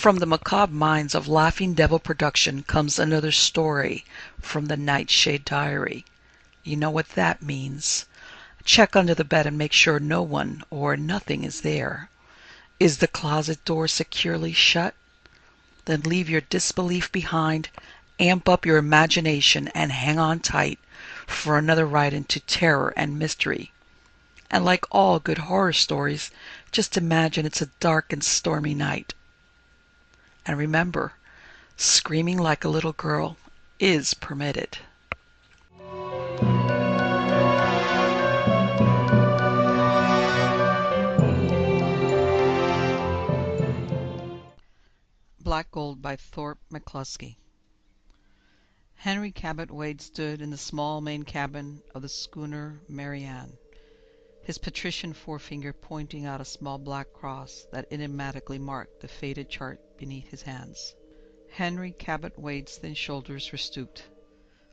From the macabre minds of Laughing Devil Production comes another story from the Nightshade Diary. You know what that means. Check under the bed and make sure no one or nothing is there. Is the closet door securely shut? Then leave your disbelief behind, amp up your imagination, and hang on tight for another ride into terror and mystery. And like all good horror stories, just imagine it's a dark and stormy night. And remember, screaming like a little girl is permitted. Black Gold by Thorp, McClusky. Henry Cabot Wade stood in the small main cabin of the schooner Marianne, his patrician forefinger pointing out a small black cross that enigmatically marked the faded chart beneath his hands. Henry Cabot Wade's thin shoulders were stooped,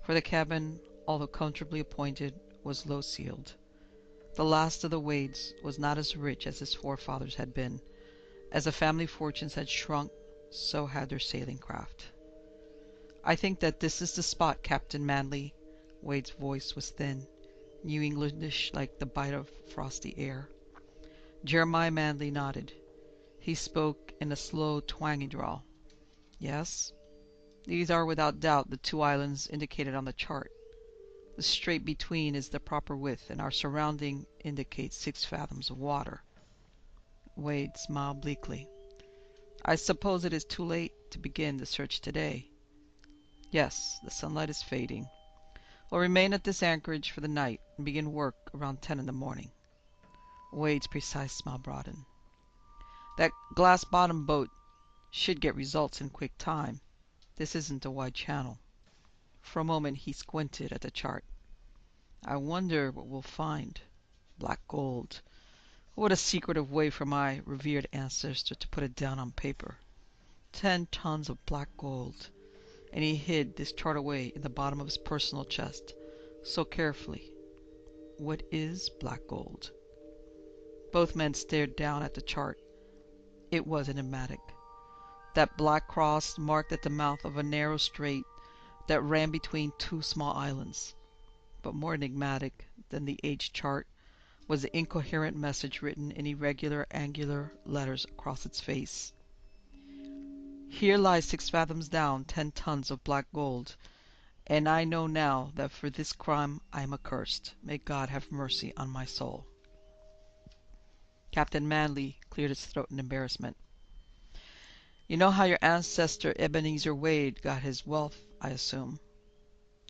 for the cabin, although comfortably appointed, was low-ceiled. The last of the Wades was not as rich as his forefathers had been. As the family fortunes had shrunk, so had their sailing craft. "I think that this is the spot, Captain Manley." Wade's voice was thin, New Englandish like the bite of frosty air. Jeremiah Manley nodded. He spoke in a slow, twangy drawl. "Yes, these are without doubt the two islands indicated on the chart. The strait between is the proper width, and our surrounding indicates 6 fathoms of water." Wade smiled bleakly. "I suppose it is too late to begin the search today." "Yes, the sunlight is fading. We'll remain at this anchorage for the night and begin work around 10 in the morning." Wade's precise smile broadened. "That glass-bottomed boat should get results in quick time. This isn't a wide channel." For a moment he squinted at the chart. "I wonder what we'll find. Black gold. What a secretive way for my revered ancestor to put it down on paper. 10 tons of black gold. And he hid this chart away in the bottom of his personal chest, so carefully. What is black gold?" Both men stared down at the chart. It was enigmatic. That black cross marked at the mouth of a narrow strait that ran between 2 small islands. But more enigmatic than the age chart was the incoherent message written in irregular angular letters across its face. "Here lies 6 fathoms down 10 tons of black gold, and I know now that for this crime I am accursed. May God have mercy on my soul." Captain Manley cleared his throat in embarrassment. "You know how your ancestor Ebenezer Wade got his wealth, I assume?"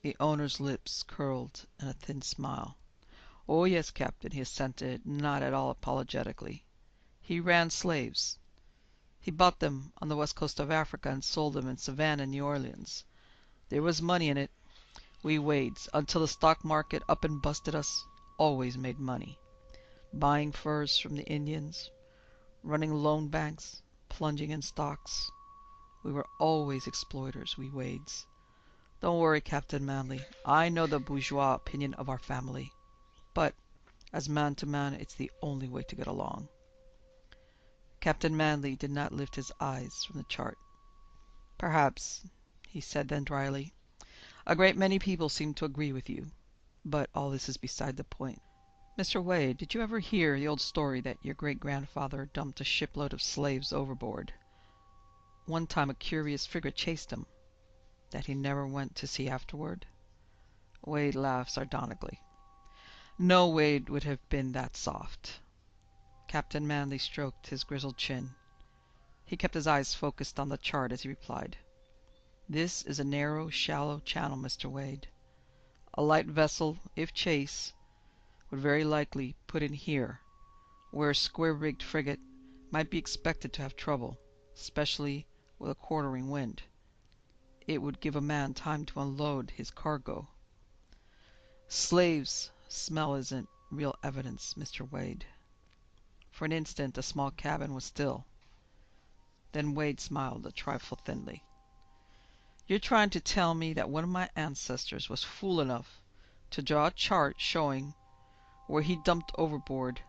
The owner's lips curled in a thin smile. "Oh, yes, Captain," he assented, not at all apologetically. "He ran slaves. He bought them on the west coast of Africa and sold them in Savannah and New Orleans. There was money in it. We Wades, until the stock market up and busted us, always made money. Buying furs from the Indians, running loan banks, plunging in stocks. We were always exploiters, we Wades. Don't worry, Captain Manley. I know the bourgeois opinion of our family. But, as man to man, it's the only way to get along." Captain Manley did not lift his eyes from the chart. "Perhaps," he said then dryly. "A great many people seem to agree with you. But all this is beside the point. Mr. Wade, did you ever hear the old story that your great-grandfather dumped a shipload of slaves overboard? One time a curious frigate chased him, that he never went to sea afterward?" Wade laughed sardonically. "No Wade would have been that soft." Captain Manley stroked his grizzled chin. He kept his eyes focused on the chart as he replied. "This is a narrow, shallow channel, Mr. Wade. A light vessel, if chased, would very likely put in here, where a square-rigged frigate might be expected to have trouble, especially with a quartering wind. It would give a man time to unload his cargo. Slaves' smell isn't real evidence, Mr. Wade." For an instant the small cabin was still. Then Wade smiled a trifle thinly. "You're trying to tell me that one of my ancestors was fool enough to draw a chart showing where he dumped overboard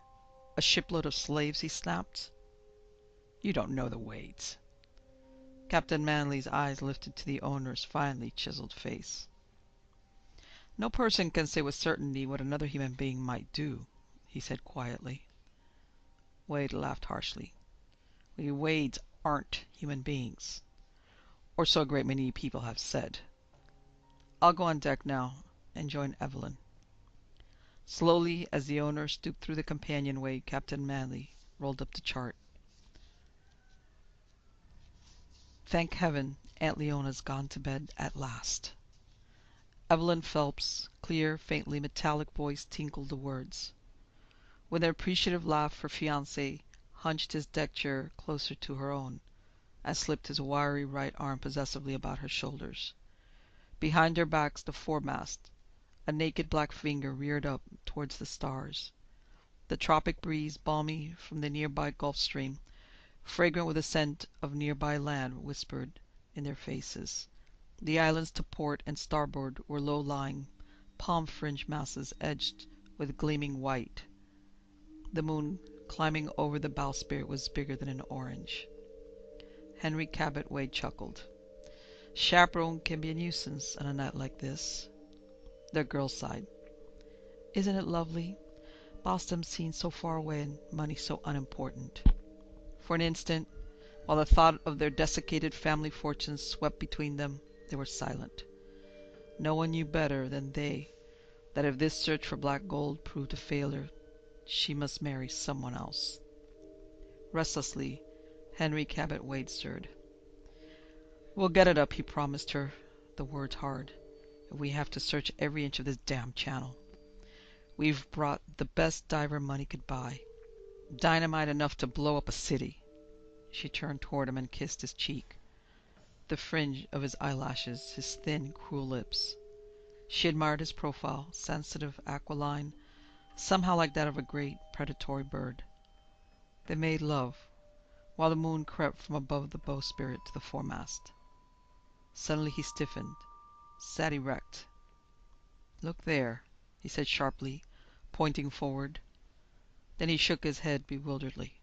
a shipload of slaves?" he snapped. "You don't know the Wades." Captain Manley's eyes lifted to the owner's finely chiseled face. No person can say with certainty what another human being might do, he said quietly. Wade laughed harshly. We Wades aren't human beings, or so a great many people have said. I'll go on deck now and join Evelyn. Slowly, as the owner stooped through the companionway, Captain Manley rolled up the chart. Thank heaven, Aunt Leona's gone to bed at last. Evelyn Phelps' clear, faintly metallic voice tinkled the words. With an appreciative laugh, her fiancé hunched his deck chair closer to her own and slipped his wiry right arm possessively about her shoulders. Behind their backs, the foremast, a naked black finger reared up towards the stars. The tropic breeze, balmy from the nearby Gulf Stream, fragrant with the scent of nearby land, whispered in their faces. The islands to port and starboard were low-lying, palm-fringed masses edged with gleaming white. The moon, climbing over the bowsprit, was bigger than an orange. Henry Cabot Wade chuckled. Chaperone can be a nuisance on a night like this. The girl sighed. Isn't it lovely? Boston seems so far away and money so unimportant. For an instant, while the thought of their desiccated family fortunes swept between them, they were silent. No one knew better than they that if this search for black gold proved a failure, she must marry someone else. Restlessly, Henry Cabot Wade stirred. We'll get it up, he promised her, the words hard, if we have to search every inch of this damn channel. We've brought the best diver money could buy. Dynamite enough to blow up a city. She turned toward him and kissed his cheek, the fringe of his eyelashes, his thin, cruel lips. She admired his profile, sensitive, aquiline, somehow like that of a great predatory bird. They made love, while the moon crept from above the bowsprit to the foremast. Suddenly he stiffened, sat erect. Look there, he said sharply, pointing forward. Then he shook his head bewilderedly.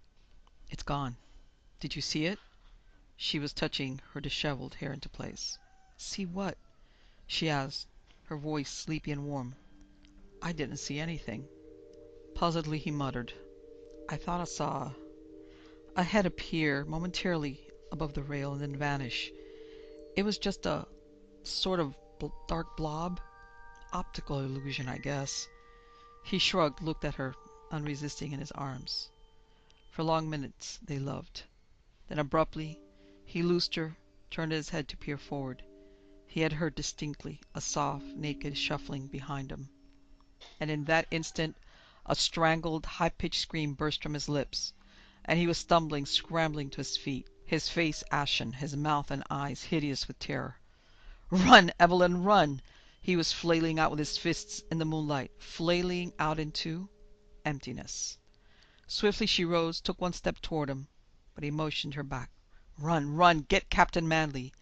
It's gone. Did you see it? She was touching her disheveled hair into place. See what? She asked, her voice sleepy and warm. I didn't see anything. Puzzledly he muttered, I thought I saw a head appear momentarily above the rail and then vanish. It was just a sort of dark blob. Optical illusion, I guess. He shrugged, looked at her, unresisting in his arms. For long minutes they loved. Then abruptly he loosed her, turned his head to peer forward. He had heard distinctly a soft, naked shuffling behind him. And in that instant a strangled, high-pitched scream burst from his lips, and he was stumbling, scrambling to his feet, his face ashen, his mouth and eyes hideous with terror. Run, Evelyn, run! He was flailing out with his fists in the moonlight, flailing out into emptiness. Swiftly she rose, took one step toward him, but he motioned her back. Run, run, get Captain Manley.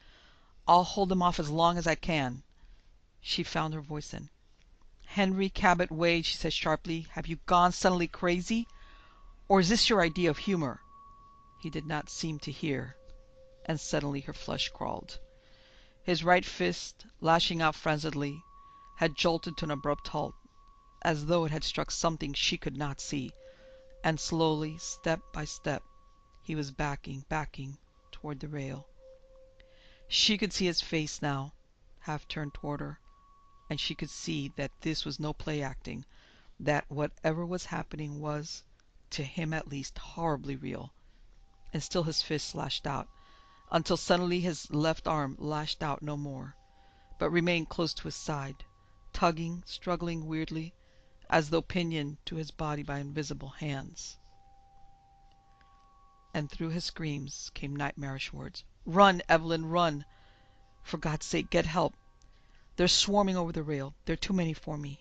I'll hold him off as long as I can. She found her voice then. Henry Cabot Wade, she said sharply, have you gone suddenly crazy? Or is this your idea of humor? He did not seem to hear, and suddenly her flesh crawled. His right fist, lashing out frenziedly, had jolted to an abrupt halt, as though it had struck something she could not see, and slowly, step by step, he was backing toward the rail. She could see his face now, half turned toward her, and she could see that this was no play acting, that whatever was happening was, to him at least, horribly real. And still his fist lashed out, until suddenly his left arm lashed out no more, but remained close to his side, tugging, struggling weirdly, as though pinioned to his body by invisible hands. And through his screams came nightmarish words. Run, Evelyn, run! For God's sake, get help! They're swarming over the rail. There are too many for me.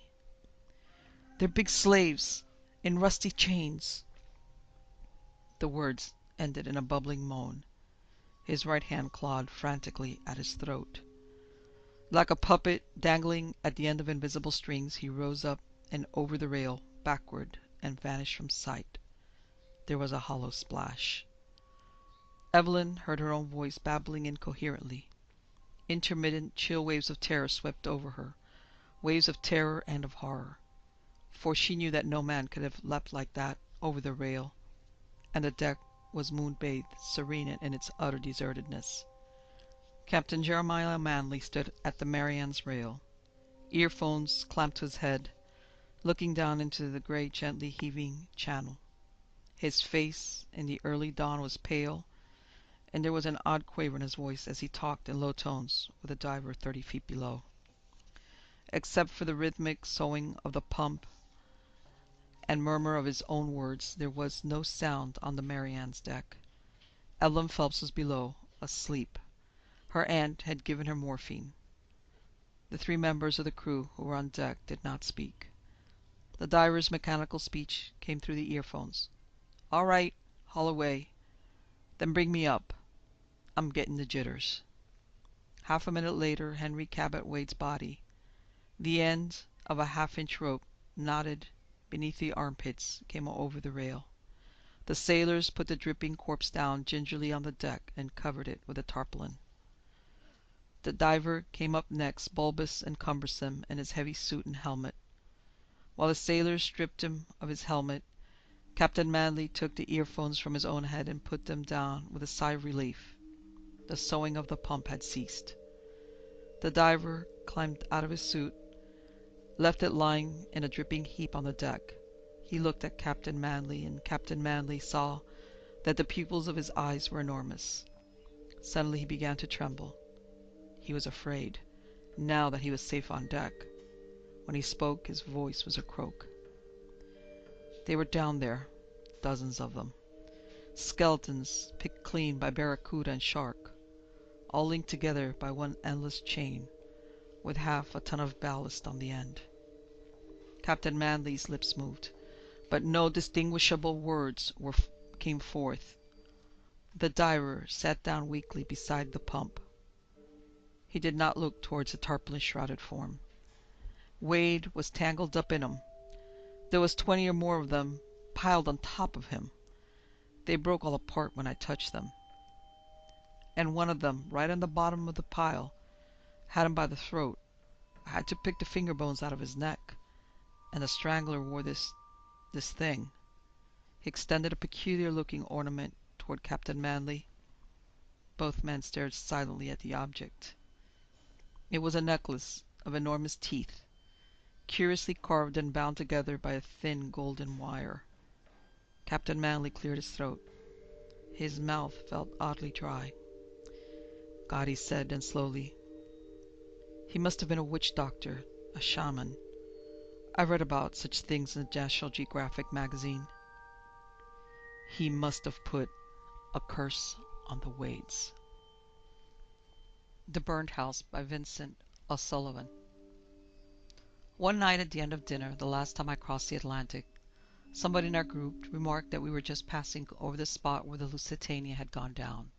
They're big slaves, in rusty chains. The words ended in a bubbling moan. His right hand clawed frantically at his throat. Like a puppet dangling at the end of invisible strings, he rose up and over the rail, backward, and vanished from sight. There was a hollow splash. Evelyn heard her own voice babbling incoherently. Intermittent chill waves of terror swept over her, waves of terror and of horror, for she knew that no man could have leapt like that over the rail, and the deck was moon-bathed, serene in its utter desertedness. Captain Jeremiah Manley stood at the Marianne's rail, earphones clamped to his head, looking down into the grey, gently heaving channel. His face in the early dawn was pale, and there was an odd quaver in his voice as he talked in low tones with a diver 30 feet below. Except for the rhythmic soughing of the pump and murmur of his own words, there was no sound on the Marianne's deck. Evelyn Phelps was below, asleep. Her aunt had given her morphine. The 3 members of the crew who were on deck did not speak. The diver's mechanical speech came through the earphones. "All right, haul away. Then bring me up. I'm getting the jitters." Half a minute later, Henry Cabot Wade's body, the end of a half-inch rope knotted beneath the armpits, came over the rail. The sailors put the dripping corpse down gingerly on the deck and covered it with a tarpaulin. The diver came up next, bulbous and cumbersome in his heavy suit and helmet. While the sailors stripped him of his helmet, Captain Manley took the earphones from his own head and put them down with a sigh of relief. The soughing of the pump had ceased. The diver climbed out of his suit, left it lying in a dripping heap on the deck. He looked at Captain Manley, and Captain Manley saw that the pupils of his eyes were enormous. Suddenly he began to tremble. He was afraid, now that he was safe on deck. When he spoke, his voice was a croak. They were down there, dozens of them. Skeletons picked clean by barracuda and shark, all linked together by one endless chain, with half a ton of ballast on the end. Captain Manley's lips moved, but no distinguishable words came forth. The diver sat down weakly beside the pump. He did not look towards the tarpaulin-shrouded form. Wade was tangled up in them. There was 20 or more of them piled on top of him. They broke all apart when I touched them. And one of them, right on the bottom of the pile, had him by the throat. I had to pick the finger bones out of his neck, and the strangler wore this thing. He extended a peculiar-looking ornament toward Captain Manley. Both men stared silently at the object. It was a necklace of enormous teeth, curiously carved and bound together by a thin golden wire. Captain Manley cleared his throat. His mouth felt oddly dry. "God," he said, and slowly, "he must have been a witch doctor, a shaman. I've read about such things in the National Geographic magazine. He must have put a curse on the Wades." The Burned House by Vincent O'Sullivan. One night at the end of dinner, the last time I crossed the Atlantic, somebody in our group remarked that we were just passing over the spot where the Lusitania had gone down.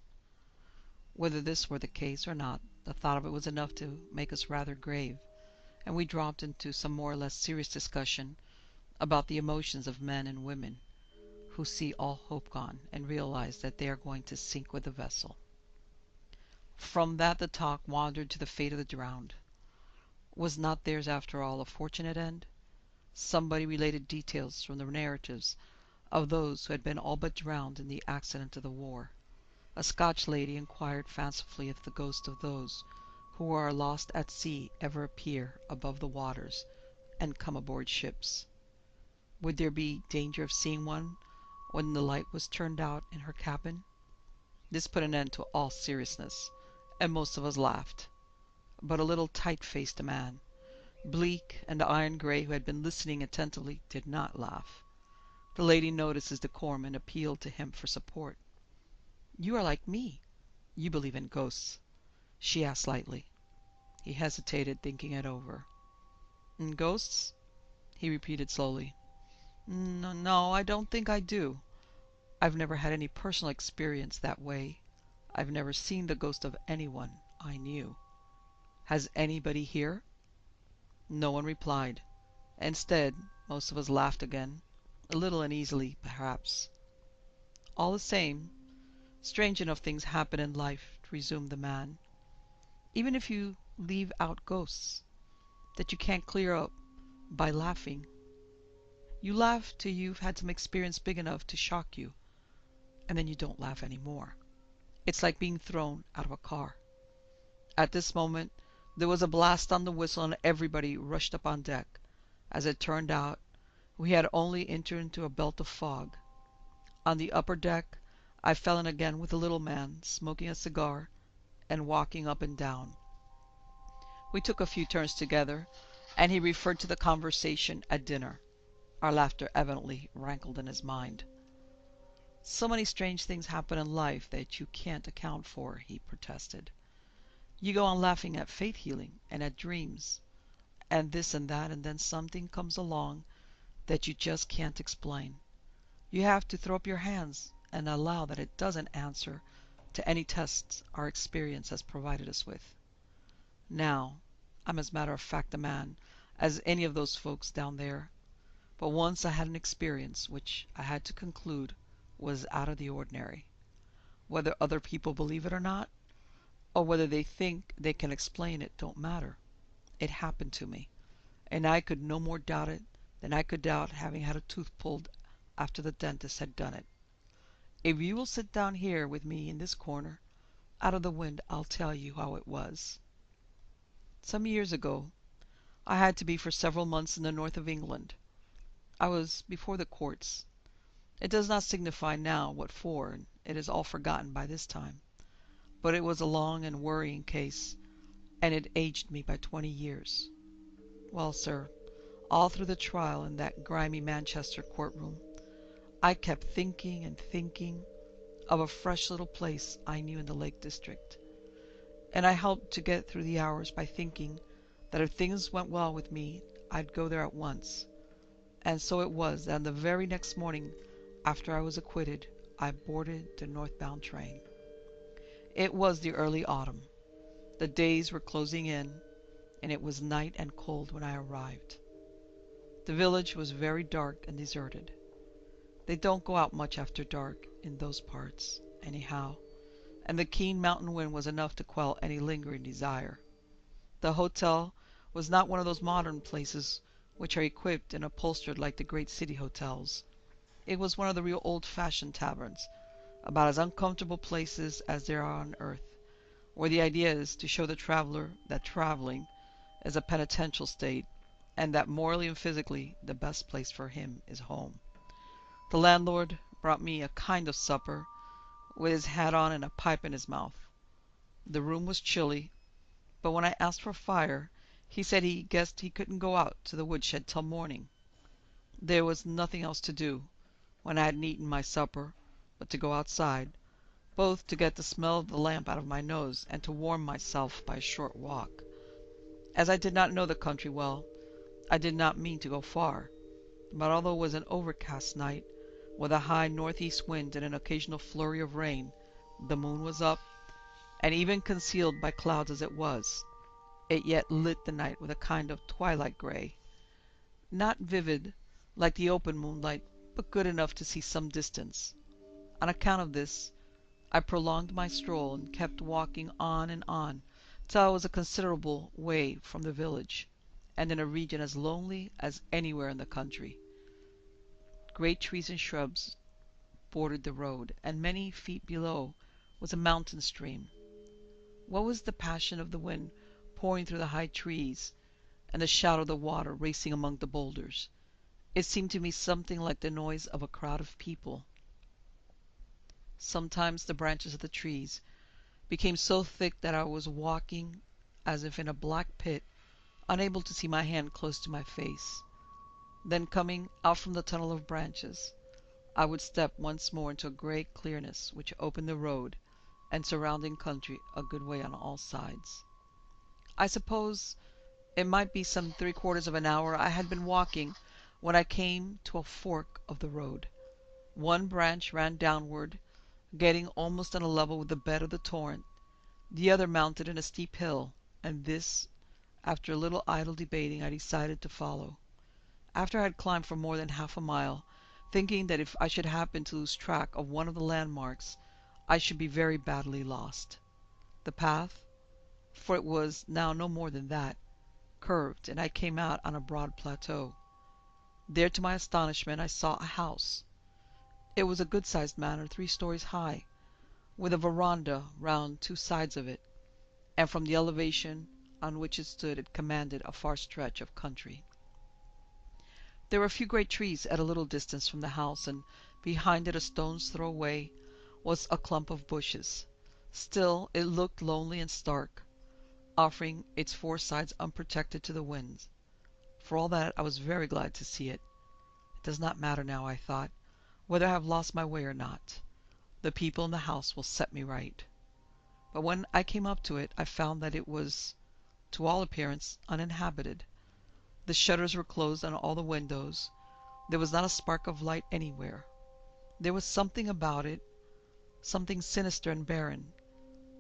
Whether this were the case or not, the thought of it was enough to make us rather grave, and we dropped into some more or less serious discussion about the emotions of men and women who see all hope gone and realize that they are going to sink with the vessel. From that the talk wandered to the fate of the drowned. Was not theirs, after all, a fortunate end? Somebody related details from the narratives of those who had been all but drowned in the accident of the war. A Scotch lady inquired fancifully if the ghosts of those who are lost at sea ever appear above the waters and come aboard ships. Would there be danger of seeing one when the light was turned out in her cabin? This put an end to all seriousness, and most of us laughed. But a little tight-faced man, bleak and iron-gray, who had been listening attentively, did not laugh. The lady noticed his decorum and appealed to him for support. "You are like me. You believe in ghosts?" she asked lightly. He hesitated, thinking it over. "In ghosts?" he repeated slowly. No, I don't think I do. I've never had any personal experience that way. I've never seen the ghost of anyone I knew. Has anybody here?" No one replied. Instead, most of us laughed again, a little uneasily, perhaps. "All the same, Strange enough things happen in life, resumed the man. Even if you leave out ghosts that you can't clear up by laughing. You laugh till you've had some experience big enough to shock you, and then you don't laugh anymore. It's like being thrown out of a car. At this moment, there was a blast on the whistle and everybody rushed up on deck. As it turned out, we had only entered into a belt of fog. On the upper deck, I fell in again with the little man, smoking a cigar and walking up and down. We took a few turns together, and he referred to the conversation at dinner. Our laughter evidently rankled in his mind. So many strange things happen in life that you can't account for, he protested. You go on laughing at faith healing and at dreams and this and that, and then something comes along that you just can't explain. You have to throw up your hands and allow that it doesn't answer to any tests our experience has provided us with. Now, I'm as a matter of fact a man as any of those folks down there, but once I had an experience which I had to conclude was out of the ordinary. Whether other people believe it or not, or whether they think they can explain it, don't matter. It happened to me, and I could no more doubt it than I could doubt having had a tooth pulled after the dentist had done it. If you will sit down here with me in this corner, out of the wind, I'll tell you how it was. Some years ago, I had to be for several months in the north of England. I was before the courts. It does not signify now what for, and it is all forgotten by this time. But it was a long and worrying case, and it aged me by 20 years. Well, sir, all through the trial in that grimy Manchester courtroom, I kept thinking and thinking of a fresh little place I knew in the Lake District. And I helped to get through the hours by thinking that if things went well with me, I'd go there at once. And so it was that on the very next morning after I was acquitted, I boarded the northbound train. It was the early autumn. The days were closing in, and it was night and cold when I arrived. The village was very dark and deserted. They don't go out much after dark in those parts, anyhow, and the keen mountain wind was enough to quell any lingering desire. The hotel was not one of those modern places which are equipped and upholstered like the great city hotels. It was one of the real old-fashioned taverns, about as uncomfortable places as there are on earth, where the idea is to show the traveler that traveling is a penitential state, and that morally and physically the best place for him is home. The landlord brought me a kind of supper, with his hat on and a pipe in his mouth. The room was chilly, but when I asked for fire, he said he guessed he couldn't go out to the woodshed till morning. There was nothing else to do, when I hadn't eaten my supper, but to go outside, both to get the smell of the lamp out of my nose and to warm myself by a short walk. As I did not know the country well, I did not mean to go far, but although it was an overcast night, with a high northeast wind and an occasional flurry of rain, the moon was up, and even concealed by clouds as it was, it yet lit the night with a kind of twilight gray, not vivid like the open moonlight, but good enough to see some distance. On account of this, I prolonged my stroll and kept walking on and on till I was a considerable way from the village, and in a region as lonely as anywhere in the country. Great trees and shrubs bordered the road, and many feet below was a mountain stream. What was the passion of the wind pouring through the high trees, and the shout of the water racing among the boulders? It seemed to me something like the noise of a crowd of people. Sometimes the branches of the trees became so thick that I was walking as if in a black pit, unable to see my hand close to my face. Then, coming out from the tunnel of branches, I would step once more into a great clearness which opened the road and surrounding country a good way on all sides. I suppose it might be some 3/4 of an hour I had been walking when I came to a fork of the road. One branch ran downward, getting almost on a level with the bed of the torrent. The other mounted in a steep hill, and this, after a little idle debating, I decided to follow. After I had climbed for more than half a mile, thinking that if I should happen to lose track of one of the landmarks, I should be very badly lost. The path, for it was now no more than that, curved, and I came out on a broad plateau. There, to my astonishment, I saw a house. It was a good-sized manor, 3 stories high, with a veranda round 2 sides of it, and from the elevation on which it stood it commanded a far stretch of country. There were a few great trees at a little distance from the house, and behind it, a stone's throw away, was a clump of bushes. Still, it looked lonely and stark, offering its 4 sides unprotected to the winds. For all that, I was very glad to see it. It does not matter now, I thought, whether I have lost my way or not. The people in the house will set me right. But when I came up to it, I found that it was, to all appearance, uninhabited. The shutters were closed on all the windows. There was not a spark of light anywhere. There was something about it, something sinister and barren,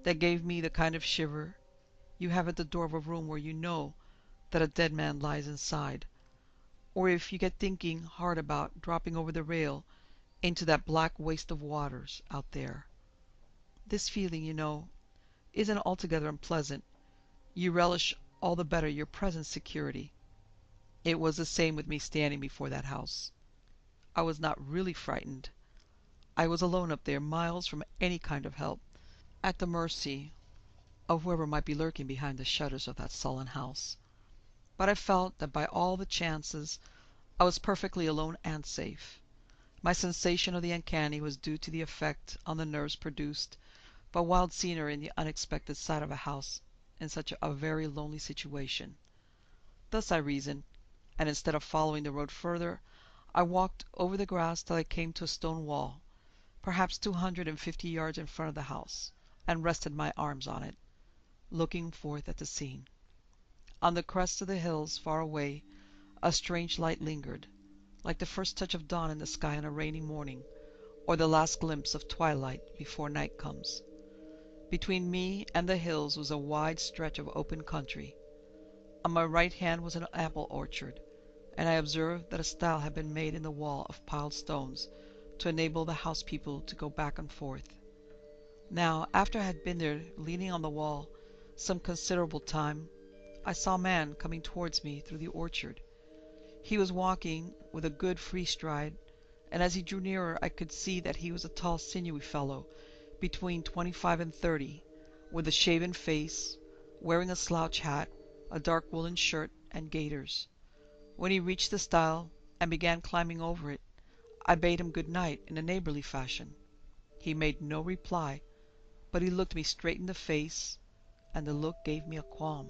that gave me the kind of shiver you have at the door of a room where you know that a dead man lies inside, or if you get thinking hard about dropping over the rail into that black waste of waters out there. This feeling, you know, isn't altogether unpleasant. You relish all the better your present security. It was the same with me standing before that house. I was not really frightened. I was alone up there, miles from any kind of help, at the mercy of whoever might be lurking behind the shutters of that sullen house. But I felt that by all the chances I was perfectly alone and safe. My sensation of the uncanny was due to the effect on the nerves produced by wild scenery in the unexpected sight of a house in such a very lonely situation. Thus I reasoned, and instead of following the road further, I walked over the grass till I came to a stone wall, perhaps 250 yards in front of the house, and rested my arms on it, looking forth at the scene. On the crest of the hills far away, a strange light lingered, like the first touch of dawn in the sky on a rainy morning, or the last glimpse of twilight before night comes. Between me and the hills was a wide stretch of open country. On my right hand was an apple orchard, and I observed that a stile had been made in the wall of piled stones to enable the house people to go back and forth. Now, after I had been there leaning on the wall some considerable time, I saw a man coming towards me through the orchard. He was walking with a good free stride, and as he drew nearer I could see that he was a tall sinewy fellow, between 25 and 30, with a shaven face, wearing a slouch hat, a dark woolen shirt, and gaiters. When he reached the stile and began climbing over it, I bade him good night in a neighbourly fashion. He made no reply, but he looked me straight in the face, and the look gave me a qualm.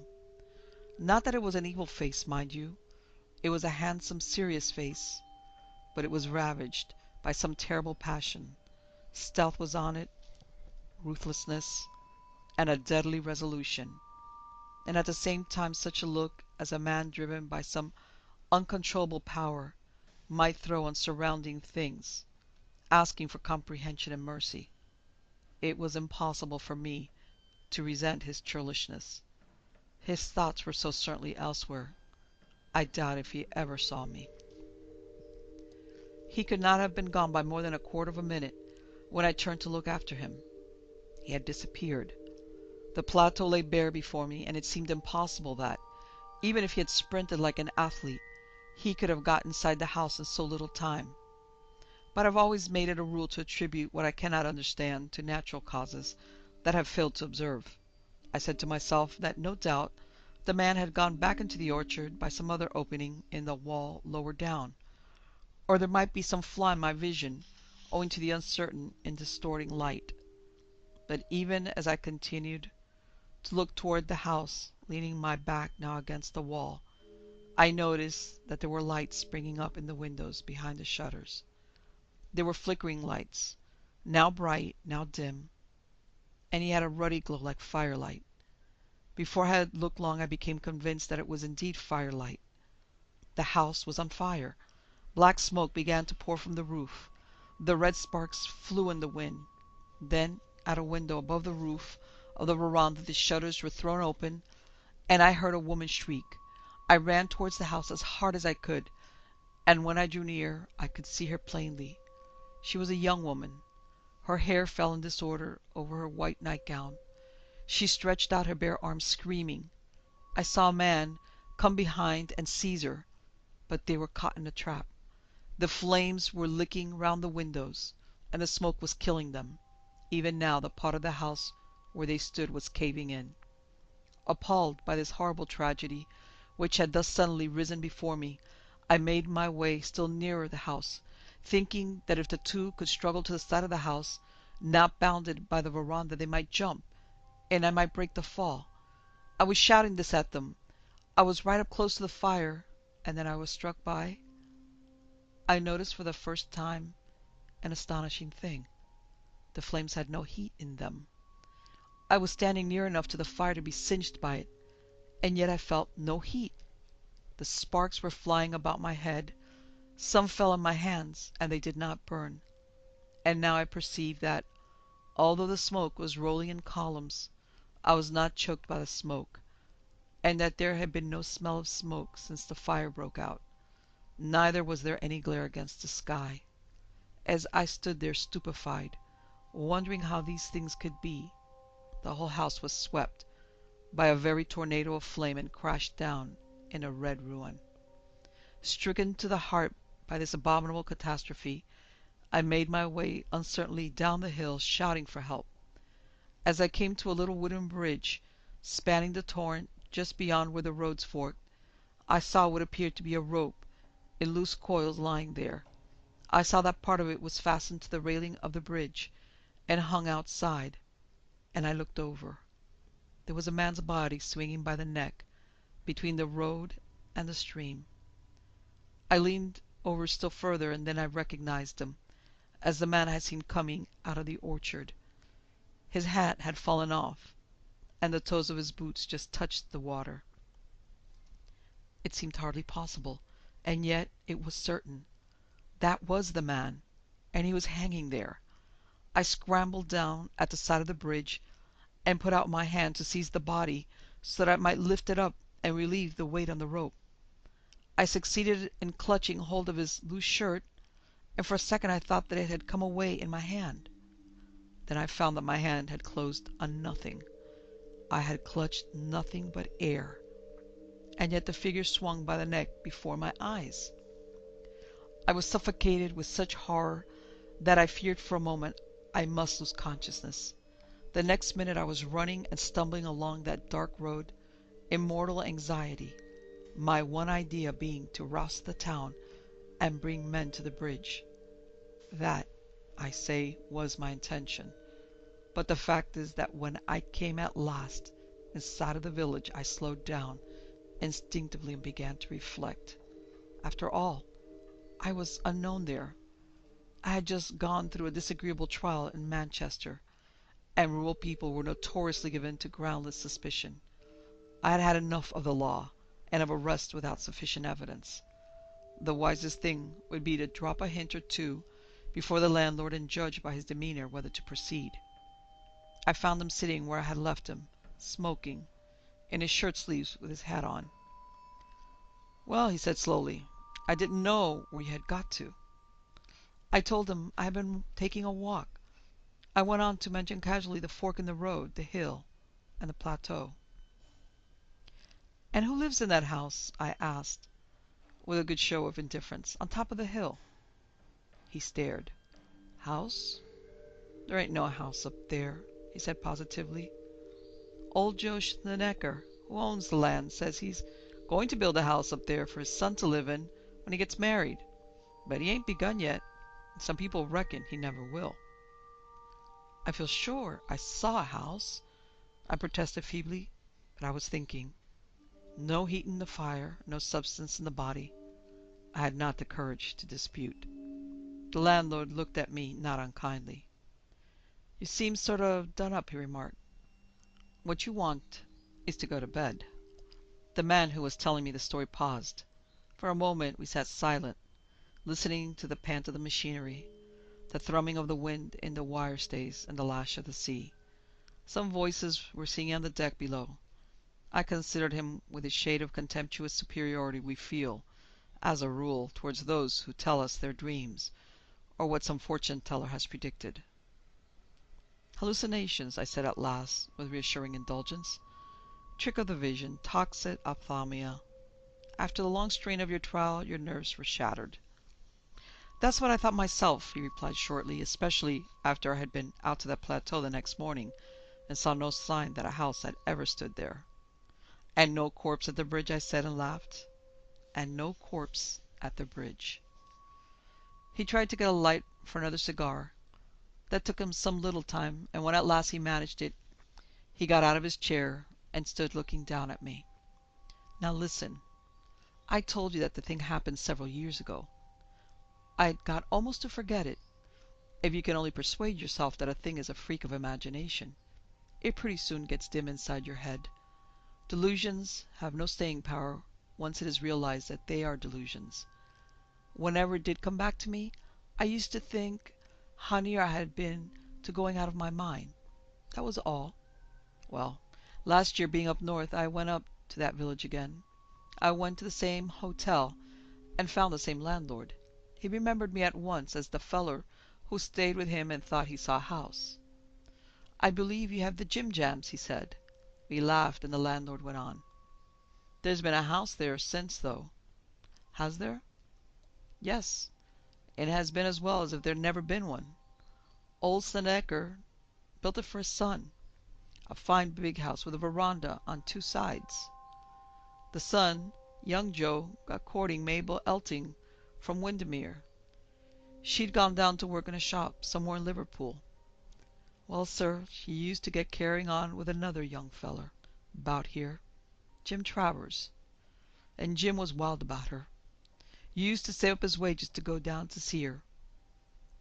Not that it was an evil face, mind you. It was a handsome, serious face, but it was ravaged by some terrible passion. Stealth was on it, ruthlessness, and a deadly resolution, and at the same time such a look as a man driven by some uncontrollable power might throw on surrounding things, asking for comprehension and mercy. It was impossible for me to resent his churlishness. His thoughts were so certainly elsewhere. I doubt if he ever saw me. He could not have been gone by more than a quarter of a minute when I turned to look after him. He had disappeared. The plateau lay bare before me, and it seemed impossible that, even if he had sprinted like an athlete, he could have got inside the house in so little time. But I've always made it a rule to attribute what I cannot understand to natural causes that I have failed to observe. I said to myself that no doubt the man had gone back into the orchard by some other opening in the wall lower down, or there might be some flaw in my vision owing to the uncertain and distorting light. But even as I continued to look toward the house, leaning my back now against the wall, I noticed that there were lights springing up in the windows behind the shutters. They were flickering lights, now bright, now dim, and he had a ruddy glow like firelight. Before I had looked long I became convinced that it was indeed firelight. The house was on fire. Black smoke began to pour from the roof. The red sparks flew in the wind. Then, at a window above the roof of the veranda, the shutters were thrown open, and I heard a woman shriek. I ran towards the house as hard as I could, and when I drew near I could see her plainly. She was a young woman. Her hair fell in disorder over her white nightgown. She stretched out her bare arms, screaming. I saw a man come behind and seize her, but they were caught in a trap. The flames were licking round the windows, and the smoke was killing them. Even now the part of the house where they stood was caving in. Appalled by this horrible tragedy, which had thus suddenly risen before me, I made my way still nearer the house, thinking that if the two could struggle to the side of the house, not bounded by the veranda, they might jump, and I might break the fall. I was shouting this at them. I was right up close to the fire, and then I was struck by... I noticed for the first time an astonishing thing. The flames had no heat in them. I was standing near enough to the fire to be singed by it, and yet I felt no heat. The sparks were flying about my head. Some fell on my hands, and they did not burn. And now I perceived that, although the smoke was rolling in columns, I was not choked by the smoke, and that there had been no smell of smoke since the fire broke out. Neither was there any glare against the sky. As I stood there stupefied, wondering how these things could be, the whole house was swept by a very tornado of flame and crashed down in a red ruin. Stricken to the heart by this abominable catastrophe, I made my way uncertainly down the hill, shouting for help. As I came to a little wooden bridge spanning the torrent just beyond where the roads forked, I saw what appeared to be a rope in loose coils lying there. I saw that part of it was fastened to the railing of the bridge and hung outside, and I looked over. There was a man's body swinging by the neck between the road and the stream. I leaned over still further, and then I recognized him as the man I had seen coming out of the orchard. His hat had fallen off, and the toes of his boots just touched the water. It seemed hardly possible, and yet it was certain. That was the man, and he was hanging there. I scrambled down at the side of the bridge and put out my hand to seize the body so that I might lift it up and relieve the weight on the rope. I succeeded in clutching hold of his loose shirt, and for a second I thought that it had come away in my hand. Then I found that my hand had closed on nothing. I had clutched nothing but air, and yet the figure swung by the neck before my eyes. I was suffocated with such horror that I feared for a moment I must lose consciousness. The next minute I was running and stumbling along that dark road in mortal anxiety, my one idea being to rouse the town and bring men to the bridge. That, I say, was my intention. But the fact is that when I came at last in sight of the village, I slowed down instinctively and began to reflect. After all, I was unknown there. I had just gone through a disagreeable trial in Manchester, and rural people were notoriously given to groundless suspicion. I had had enough of the law and of arrest without sufficient evidence. The wisest thing would be to drop a hint or two before the landlord and judge by his demeanor whether to proceed. I found him sitting where I had left him, smoking, in his shirt sleeves with his hat on. "Well," he said slowly, "I didn't know where you had got to." I told him I had been taking a walk. I went on to mention casually the fork in the road, the hill, and the plateau. "And who lives in that house?" I asked, with a good show of indifference, "on top of the hill?" He stared. "House? There ain't no house up there," he said positively. "Old Joe Schneecker, who owns the land, says he's going to build a house up there for his son to live in when he gets married. But he ain't begun yet, and some people reckon he never will." "I feel sure I saw a house," I protested feebly, but I was thinking. No heat in the fire, no substance in the body. I had not the courage to dispute. The landlord looked at me not unkindly. "You seem sort of done up," he remarked. "What you want is to go to bed." The man who was telling me the story paused. For a moment we sat silent, listening to the pant of the machinery, the thrumming of the wind in the wire stays, and the lash of the sea. Some voices were singing on the deck below. I considered him with a shade of contemptuous superiority we feel, as a rule, towards those who tell us their dreams, or what some fortune teller has predicted. Hallucinations, I said at last, with reassuring indulgence. Trick of the vision, toxic ophthalmia. After the long strain of your trial, your nerves were shattered. That's what I thought myself, he replied shortly, especially after I had been out to that plateau the next morning and saw no sign that a house had ever stood there. And no corpse at the bridge, I said and laughed. And no corpse at the bridge. He tried to get a light for another cigar. That took him some little time, and when at last he managed it, he got out of his chair and stood looking down at me. Now listen. I told you that the thing happened several years ago. I'd got almost to forget it. If you can only persuade yourself that a thing is a freak of imagination, it pretty soon gets dim inside your head. Delusions have no staying power once it is realized that they are delusions. Whenever it did come back to me, I used to think how near I had been to going out of my mind. That was all. Well, last year being up north, I went up to that village again. I went to the same hotel and found the same landlord. He remembered me at once as the feller who stayed with him and thought he saw a house. I believe you have the Jim Jams, he said. We laughed, and the landlord went on. There's been a house there since, though. Has there? Yes, and it has been as well as if there'd never been one. Old Snedeker built it for his son. A fine big house with a veranda on two sides. The son, young Joe, got courting Mabel Elting from Windermere. She'd gone down to work in a shop somewhere in Liverpool. Well, sir, she used to get carrying on with another young feller about here, Jim Travers, and Jim was wild about her. Used to save up his wages to go down to see her.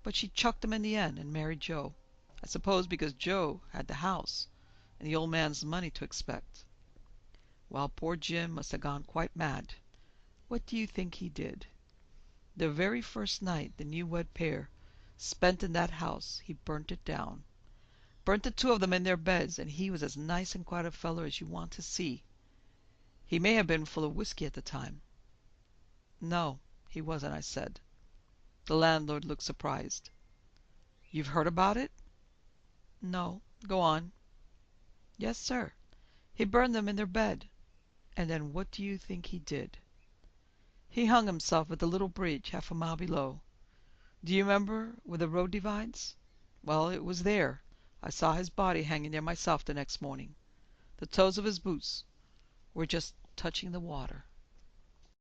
But she chucked him in the end and married Joe. I suppose because Joe had the house and the old man's money to expect. Well, poor Jim must have gone quite mad. What do you think he did? The very first night the new-wed pair spent in that house, he burnt it down. Burnt the two of them in their beds, and he was as nice and quiet a feller as you want to see. He may have been full of whiskey at the time. No, he wasn't, I said. The landlord looked surprised. You've heard about it? No. Go on. Yes, sir. He burned them in their bed. And then what do you think he did? He hung himself at the little bridge half a mile below. Do you remember where the road divides? Well, it was there. I saw his body hanging there myself the next morning. The toes of his boots were just touching the water.